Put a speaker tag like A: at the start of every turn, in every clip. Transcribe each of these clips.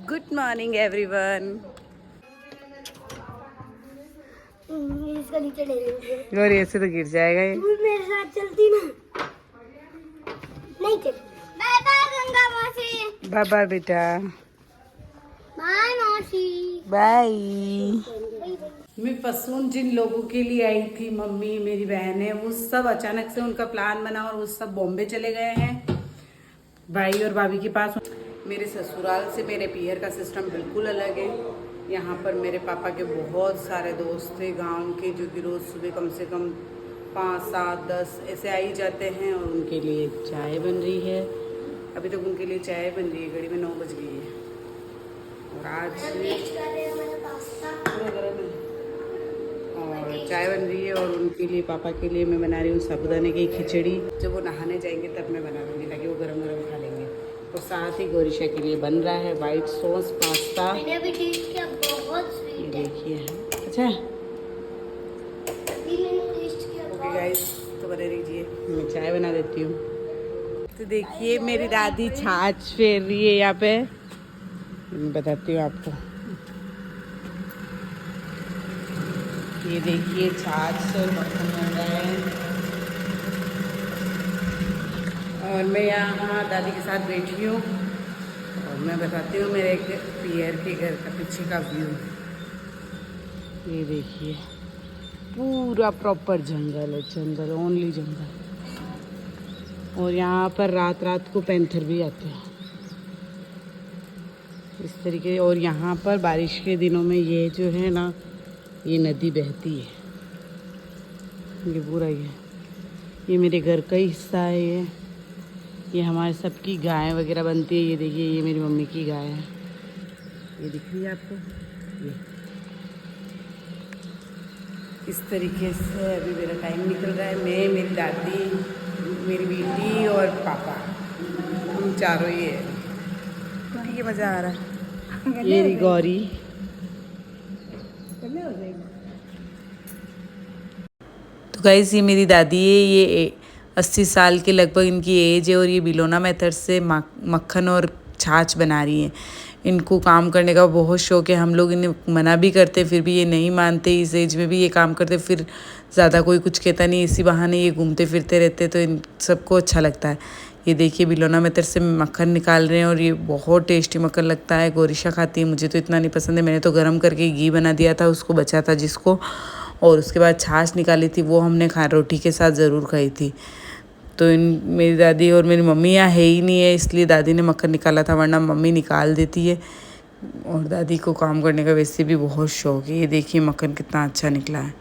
A: Good morning everyone.
B: इसका नीचे ले लेंगे
A: और ऐसे तो गिर जाएगा ये।
B: तू मेरे साथ चलती ना। नहीं चल। बाय बाय गंगा मौसी।
A: बाय बाय बेटा।
B: बाय मौसी।
A: बाय। मैं पसून जिन लोगों के लिए आई थी, मम्मी मेरी बहन है, वो सब अचानक से उनका प्लान बना और वो सब बॉम्बे चले गए हैं भाई और भाभी के पास। मेरे ससुराल से मेरे पीहर का सिस्टम बिल्कुल अलग है। यहाँ पर मेरे पापा के बहुत सारे दोस्त थे गांव के, जो कि रोज़ सुबह कम से कम 5, 7, 10 ऐसे आ ही जाते हैं और उनके लिए चाय बन रही है। अभी तक उनके लिए चाय बन रही है, घड़ी में 9 बज गई है और आज पूरा गर्म है और चाय बन रही है। और उनके लिए, पापा के लिए मैं बना रही हूँ साबूदाने की खिचड़ी। जब वो नहाने जाएंगे तब मैं बना दूँगी ताकि वो गरम गरम खा लेंगे। और साथ ही गोरिशा के लिए बन रहा है वाइट सॉस पास्ता।
B: मैंने भी टेस्ट किया, बहुत स्वीट है।
A: देखिए अच्छा
B: टेस्ट किया।
A: ओके गाइस, तो बने रहिए, मैं चाय बना देती हूँ। तो देखिए मेरी दादी छाछ फेर रही है यहाँ पे, मैं बताती हूँ आपको। ये देखिए छाछ और मक्खन बन रहा है और मैं यहाँ दादी के साथ बैठी हूँ और मैं बताती हूँ मेरे एक पीयर के घर का पीछे का व्यू। ये देखिए पूरा प्रॉपर जंगल है, जंगल, ओनली जंगल। और यहाँ पर रात रात को पैंथर भी आते हैं इस तरीके। और यहाँ पर बारिश के दिनों में ये जो है ना, ये नदी बहती है, ये पूरा ये मेरे घर का ही हिस्सा है। ये हमारे सबकी गाय वगैरह बनती है। ये देखिए ये मेरी मम्मी की गाय है, ये दिख रही है आपको। ये इस तरीके से अभी मेरा टाइम निकल रहा है। मैं, मेरी दादी, मेरी बेटी और पापा, हम चारों ही है। ठीक है, मज़ा आ रहा है। ये रही गौरी। तो गाइस ये मेरी दादी है, ये 80 साल के लगभग इनकी एज है और ये बिलोना मेथड से मक्खन और छाछ बना रही हैं। इनको काम करने का बहुत शौक है। हम लोग इन्हें मना भी करते फिर भी ये नहीं मानते। इस एज में भी ये काम करते, फिर ज़्यादा कोई कुछ कहता नहीं, इसी बहाने ये घूमते फिरते रहते, तो इन सबको अच्छा लगता है। ये देखिए बिलोना मेथड से मक्खन निकाल रहे हैं और ये बहुत टेस्टी मक्खन लगता है। गोरिशा खाती है, मुझे तो इतना नहीं पसंद है। मैंने तो गर्म करके घी बना दिया था, उसको बचा था जिसको, और उसके बाद छाछ निकाली थी, वो हमने रोटी के साथ ज़रूर खाई थी। तो मेरी दादी और मेरी मम्मी यहाँ है ही नहीं है, इसलिए दादी ने मक्खन निकाला था, वरना मम्मी निकाल देती है। और दादी को काम करने का वैसे भी बहुत शौक है। ये देखिए मक्खन कितना अच्छा निकला है।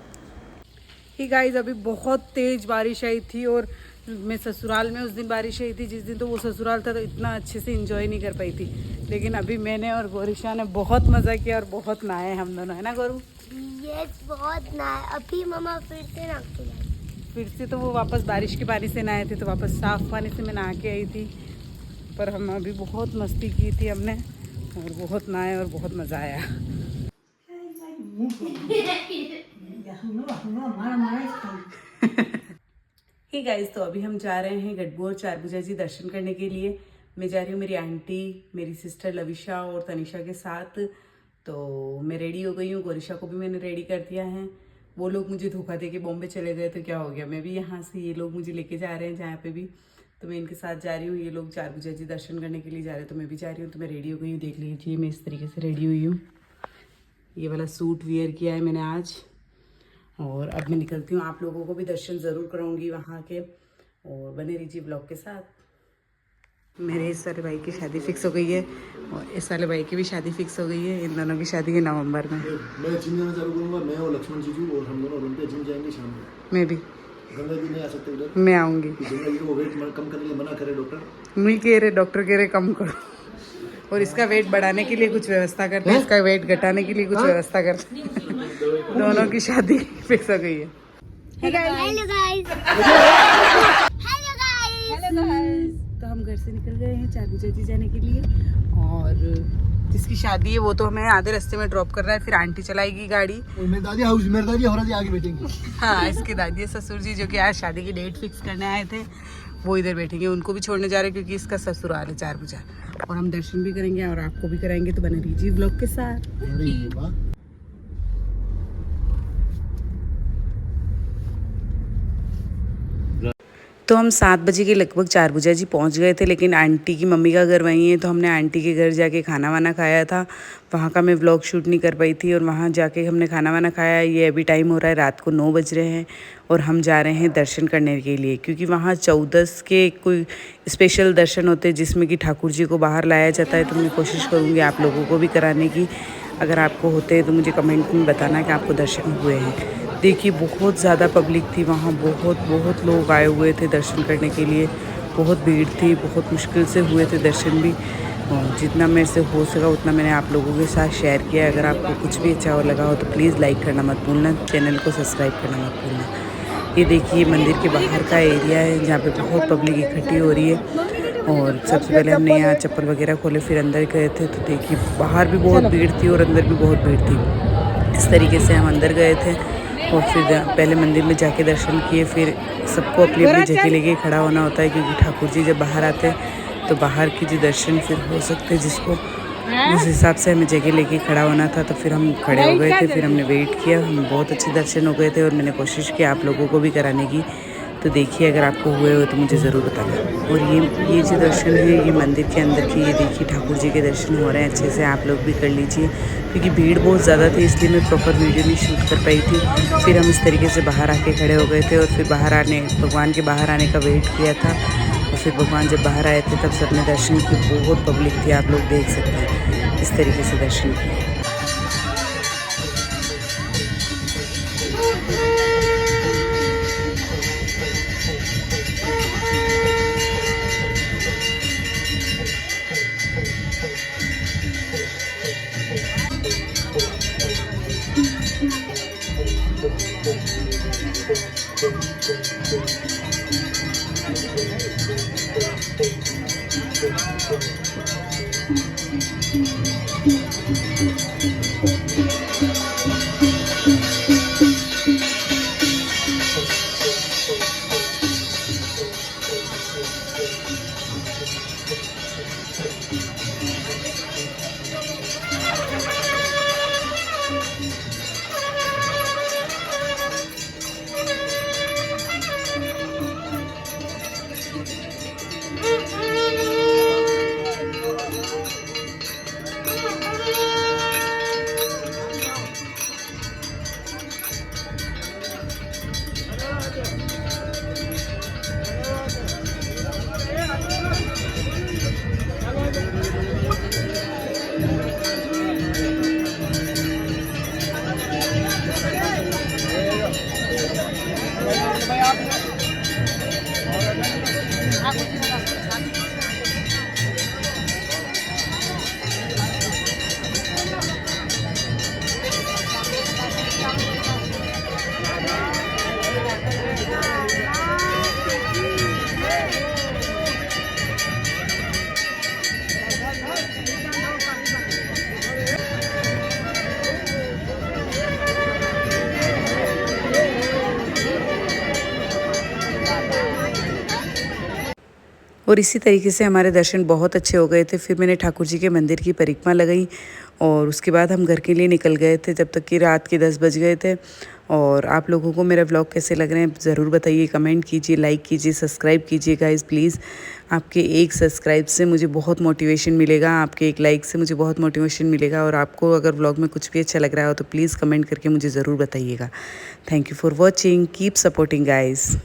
A: ही गाइस, अभी बहुत तेज़ बारिश आई थी और मैं ससुराल में उस दिन बारिश आई थी जिस दिन, तो वो ससुराल था, तो इतना अच्छे से एंजॉय नहीं कर पाई थी। लेकिन अभी मैंने और गोरिशा ने बहुत मज़ा किया और बहुत नहाए हम दोनों, है ना गोरू?
B: यस, बहुत नहाए। अभी मम्मा फिर से नहा के लाई।
A: फिर से तो वो वापस बारिश के पानी से नहाए थे, तो वापस साफ़ पानी से मैं नहा के आई थी। पर हम अभी बहुत मस्ती की थी हमने और बहुत नहाए और बहुत मज़ा आया। ही गाइस, तो अभी हम जा रहे हैं गढ़बू और चारभुजा जी दर्शन करने के लिए। मैं जा रही हूँ मेरी आंटी, मेरी सिस्टर लविशा और तनिषा के साथ। तो मैं रेडी हो गई हूँ, गोरिशा को भी मैंने रेडी कर दिया है। वो लोग मुझे धोखा दे के बॉम्बे चले गए, तो क्या हो गया, मैं भी यहाँ से, ये लोग मुझे लेके जा रहे हैं जहाँ पे भी, तो मैं इनके साथ जा रही हूँ। ये लोग चारभुजा जी दर्शन करने के लिए जा रहे हैं, तो मैं भी जा रही हूँ। तो मैं रेडी हो गई हूँ, देख लीजिए मैं इस तरीके से रेडी हुई हूँ। ये वाला सूट वेयर किया है मैंने आज, और अब मैं निकलती हूँ। आप लोगों को भी दर्शन ज़रूर कराऊंगी वहाँ के, और बने रहिए ब्लॉग के साथ। मेरे इस वाले भाई की शादी फिक्स हो गई है और इस वाले भाई की भी शादी फिक्स हो गई है। इन दोनों की शादी है नवंबर में।
C: मैं जिम जाना चालू करूँगा, मैं और लक्ष्मण जीजू, और हम दोनों रूम पे जिम जाएंगे शाम को।
A: मैं भी,
C: गंगा जी नहीं आ सकते उधर,
A: मैं आऊँगी।
C: गंगा जी को वेट कम करने के लिए मना करे डॉक्टर।
A: नहीं कह रहे, डॉक्टर कह रहे कम करो, और इसका वेट बढ़ाने के लिए कुछ व्यवस्था करते हैं, इसका वेट घटाने के लिए कुछ व्यवस्था करते हैं। दोनों की शादी फिक्स हो गई है।
B: Hello guys.
A: तो हम घर से निकल गए हैं चारभुजा जी जाने के लिए, और जिसकी शादी है वो तो हमें आधे रास्ते में ड्रॉप कर रहा है, फिर आंटी चलाएगी गाड़ी।
C: और मेरी दादी और आगे बैठेंगे।
A: हाँ, इसके दादी ससुर जी जो कि आज शादी की डेट फिक्स करने आए थे, वो इधर बैठेंगे, उनको भी छोड़ने जा रहे हैं क्योंकि इसका ससुराल है 4 बजे, और हम दर्शन भी करेंगे और आपको भी कराएंगे, तो बने रहिए व्लॉग के साथ।
C: अरे वाह।
A: तो हम 7 बजे के लगभग 4 बजे जी पहुंच गए थे, लेकिन आंटी की मम्मी का घर वहीं है, तो हमने आंटी के घर जाके खाना वाना खाया था। वहाँ का मैं व्लॉग शूट नहीं कर पाई थी, और वहाँ जाके हमने खाना वाना खाया। ये अभी टाइम हो रहा है, रात को 9 बज रहे हैं, और हम जा रहे हैं दर्शन करने के लिए, क्योंकि वहाँ 14 के कोई स्पेशल दर्शन होते हैं जिसमें कि ठाकुर जी को बाहर लाया जाता है। तो मैं कोशिश करूँगी आप लोगों को भी कराने की। अगर आपको होते हैं तो मुझे कमेंट में बताना कि आपको दर्शन हुए हैं। देखिए बहुत ज़्यादा पब्लिक थी वहाँ, बहुत लोग आए हुए थे दर्शन करने के लिए। बहुत भीड़ थी, बहुत मुश्किल से हुए थे दर्शन भी, और जितना मेरे से हो सका उतना मैंने आप लोगों के साथ शेयर किया। अगर आपको कुछ भी अच्छा लगा हो तो प्लीज़ लाइक करना मत भूलना, चैनल को सब्सक्राइब करना मत भूलना। ये देखिए मंदिर के बाहर का एरिया है जहाँ पे बहुत पब्लिक इकट्ठी हो रही है। और सबसे पहले हमने यहाँ चप्पल वगैरह खोले, फिर अंदर गए थे। तो देखिए बाहर भी बहुत भीड़ थी और अंदर भी बहुत भीड़ थी। इस तरीके से हम अंदर गए थे, और फिर पहले मंदिर में जाके दर्शन किए। फिर सबको अपनी अपनी जगह लेके खड़ा होना होता है, क्योंकि ठाकुर जी जब बाहर आते हैं तो बाहर की जो दर्शन फिर हो सकते हैं जिसको, उस हिसाब से हमें जगह लेके खड़ा होना था। तो फिर हम खड़े हो गए थे, फिर हमने वेट किया। हम बहुत अच्छे दर्शन हो गए थे, और मैंने कोशिश की आप लोगों को भी कराने की। तो देखिए अगर आपको हुए हो तो मुझे ज़रूर बताना। और ये जो दर्शन है ये मंदिर के अंदर की, ये देखिए ठाकुर जी के दर्शन हो रहे हैं अच्छे से, आप लोग भी कर लीजिए। क्योंकि भीड़ बहुत ज़्यादा थी इसलिए मैं प्रॉपर वीडियो नहीं शूट कर पाई थी। फिर हम इस तरीके से बाहर आके खड़े हो गए थे, और फिर भगवान के बाहर आने का वेट किया था। और फिर भगवान जब बाहर आए थे तब सबने दर्शन की। बहुत पब्लिक थी, आप लोग देख सकते हैं, इस तरीके से दर्शन किए। और इसी तरीके से हमारे दर्शन बहुत अच्छे हो गए थे। फिर मैंने ठाकुर जी के मंदिर की परिक्रमा लगाई, और उसके बाद हम घर के लिए निकल गए थे, जब तक कि रात के 10 बज गए थे। और आप लोगों को मेरा व्लॉग कैसे लग रहे हैं ज़रूर बताइए, कमेंट कीजिए, लाइक कीजिए, सब्सक्राइब कीजिए गाइज़ प्लीज़। आपके एक सब्सक्राइब से मुझे बहुत मोटिवेशन मिलेगा, आपके एक लाइक से मुझे बहुत मोटिवेशन मिलेगा। और आपको अगर व्लॉग में कुछ भी अच्छा लग रहा हो तो प्लीज़ कमेंट करके मुझे ज़रूर बताइएगा। Thank you for watching, keep supporting guys.